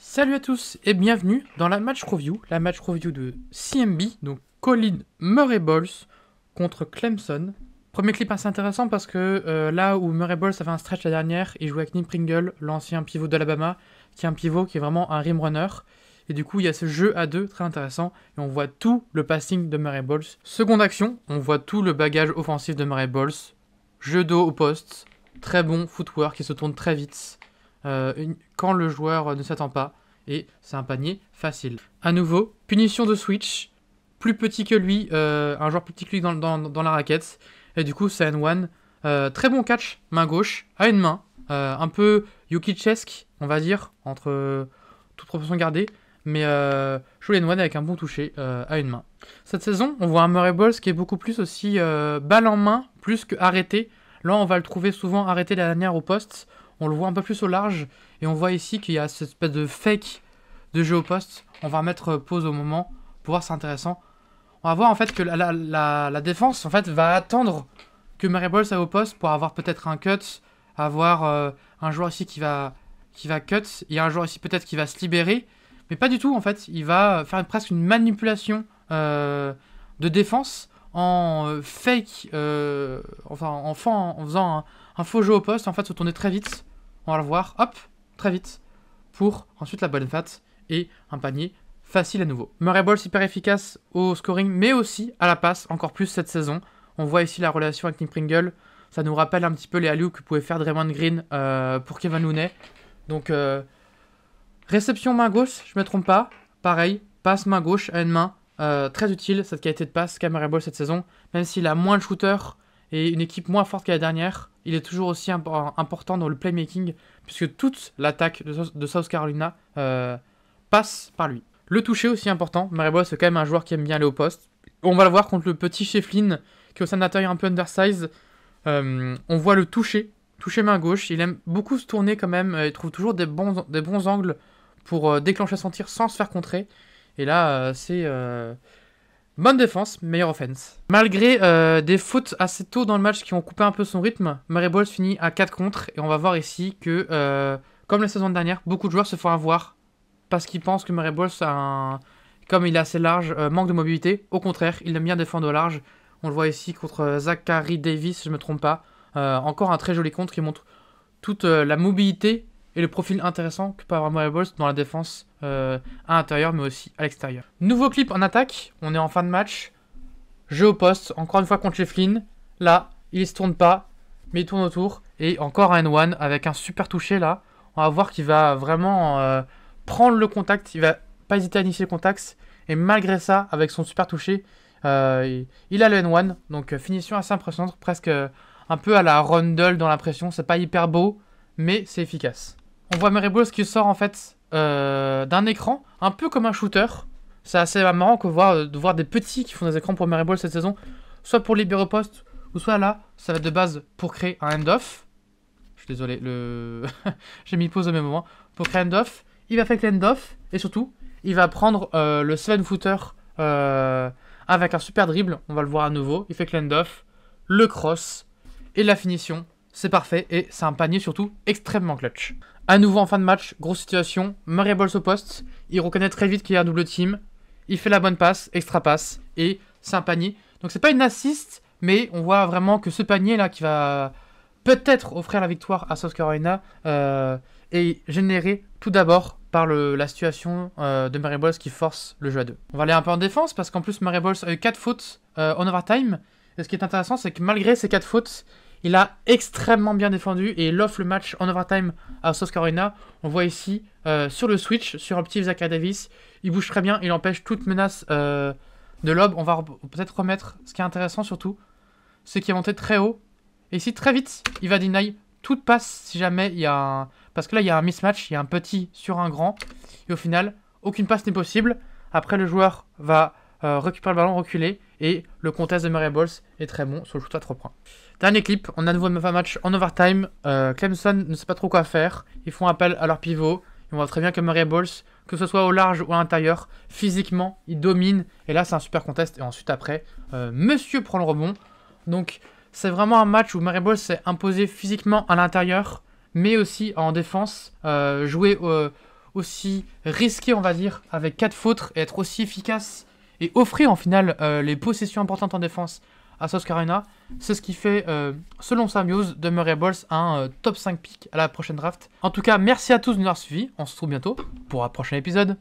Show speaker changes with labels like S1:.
S1: Salut à tous et bienvenue dans la match review de CMB, donc Colin Murray Balls contre Clemson. Premier clip assez intéressant parce que là où Murray Balls avait un stretch la dernière, il jouait avec Nick Pringle, l'ancien pivot d'Alabama, qui est un pivot qui est vraiment un rim runner. Et du coup, il y a ce jeu à deux très intéressant et on voit tout le passing de Murray Balls. Seconde action, on voit tout le bagage offensif de Murray Balls. Jeu dos au poste, très bon footwork qui se tourne très vite. Quand le joueur ne s'attend pas, et c'est un panier facile. À nouveau, punition de switch, plus petit que lui, un joueur plus petit que lui dans la raquette, et du coup c'est N1. Très bon catch, main gauche, à une main, un peu Jokic-esque, on va dire, entre toute proportion gardée, mais joli N1 avec un bon toucher à une main. Cette saison, on voit un Murray Balls qui est beaucoup plus aussi balle en main, plus que arrêté. Là, on va le trouver souvent arrêté la dernière au poste. On le voit un peu plus au large. Et on voit ici qu'il y a cette espèce de fake de jeu au poste. On va remettre pause au moment pour voir, c'est intéressant. On va voir en fait que la défense en fait, va attendre que Murray Balls aille au poste pour avoir peut-être un cut, avoir un joueur ici qui va cut. Il y a un joueur ici peut-être qui va se libérer. Mais pas du tout en fait. Il va faire presque une manipulation de défense en fake, en faisant un faux jeu au poste. En fait, se tourner très vite. On va le voir, hop, très vite, pour ensuite la bonne fat et un panier facile à nouveau. Murray Balls hyper efficace au scoring, mais aussi à la passe, encore plus cette saison. On voit ici la relation avec Nick Pringle. Ça nous rappelle un petit peu les alley-oops que pouvait faire Draymond Green pour Kevin Looney. Donc, réception main gauche, je ne me trompe pas. Pareil, passe main gauche à une main. Très utile, cette qualité de passe qu'a Murray Balls cette saison. Même s'il a moins de shooters et une équipe moins forte que la dernière, il est toujours aussi important dans le playmaking, puisque toute l'attaque de South Carolina passe par lui. Le toucher aussi important. Murray Balls c'est quand même un joueur qui aime bien aller au poste. On va le voir contre le petit Shefflin, qui est au sein d'un taille un peu undersize. On voit le toucher main gauche. Il aime beaucoup se tourner quand même. Il trouve toujours des bons angles pour déclencher son tir sans se faire contrer. Et là, c'est bonne défense, meilleure offense. Malgré des fautes assez tôt dans le match qui ont coupé un peu son rythme, Murray Balls finit à 4 contre. Et on va voir ici que, comme la saison dernière, beaucoup de joueurs se font avoir parce qu'ils pensent que Murray Balls, comme il est assez large, manque de mobilité. Au contraire, il aime bien défendre au large. On le voit ici contre Zachary Davis, si je ne me trompe pas. Encore un très joli contre qui montre toute la mobilité et le profil intéressant que peut avoir Murray Balls dans la défense à l'intérieur, mais aussi à l'extérieur. Nouveau clip en attaque, on est en fin de match. Jeu au poste, encore une fois contre Shefflin. Là, il se tourne pas, mais il tourne autour. Et encore un N1 avec un super toucher là. On va voir qu'il va vraiment prendre le contact. Il va pas hésiter à initier le contact. Et malgré ça, avec son super toucher, il a le N1. Donc finition assez impressionnante, presque un peu à la Rundle dans la pression. C'est pas hyper beau, mais c'est efficace. On voit Murray Balls qui sort en fait d'un écran, un peu comme un shooter. C'est assez marrant de voir des petits qui font des écrans pour Murray Balls cette saison, soit pour libérer au poste, ou soit là, ça va être de base pour créer un end-off. Je suis désolé, j'ai mis pause au même moment. Pour créer un end-off, il va faire l'end-off, et surtout, il va prendre le 7-footer avec un super dribble, on va le voir à nouveau. Il fait l'end-off, le cross, et la finition. C'est parfait, et c'est un panier surtout extrêmement clutch. À nouveau en fin de match, grosse situation, Murray Balls au poste, il reconnaît très vite qu'il y a un double team, il fait la bonne passe, extra passe, et c'est un panier. Donc c'est pas une assist, mais on voit vraiment que ce panier là qui va peut-être offrir la victoire à South Carolina est généré tout d'abord par la situation de Murray Balls qui force le jeu à deux. On va aller un peu en défense parce qu'en plus Murray Balls a eu 4 fautes en overtime, et ce qui est intéressant c'est que malgré ces 4 fautes, il a extrêmement bien défendu et il offre le match en overtime à South Carolina. On voit ici sur le switch, sur un petit Zachary Davis, il bouge très bien, il empêche toute menace de lob. On va peut-être remettre, ce qui est intéressant surtout, c'est qu'il est monté très haut. Et ici très vite, il va deny toute passe si jamais il y a un... Parce que là il y a un mismatch, il y a un petit sur un grand. Et au final, aucune passe n'est possible. Après le joueur va récupérer le ballon, reculer. Et le contest de Murray Balls est très bon sur le shoot à 3 points. Dernier clip, on a de nouveau un match en overtime. Clemson ne sait pas trop quoi faire. Ils font appel à leur pivot. On voit très bien que Murray Balls, que ce soit au large ou à l'intérieur, physiquement, il domine. Et là, c'est un super contest. Et ensuite, après, Monsieur prend le rebond. Donc, c'est vraiment un match où Murray Balls s'est imposé physiquement à l'intérieur, mais aussi en défense, jouer aussi risqué, on va dire, avec 4 fautes, et être aussi efficace, et offrir en final les possessions importantes en défense à South Carolina. C'est ce qui fait, selon Sam Hughes, de Murray Bowles un top 5 pick à la prochaine draft. En tout cas, merci à tous de nous avoir suivis. On se retrouve bientôt pour un prochain épisode.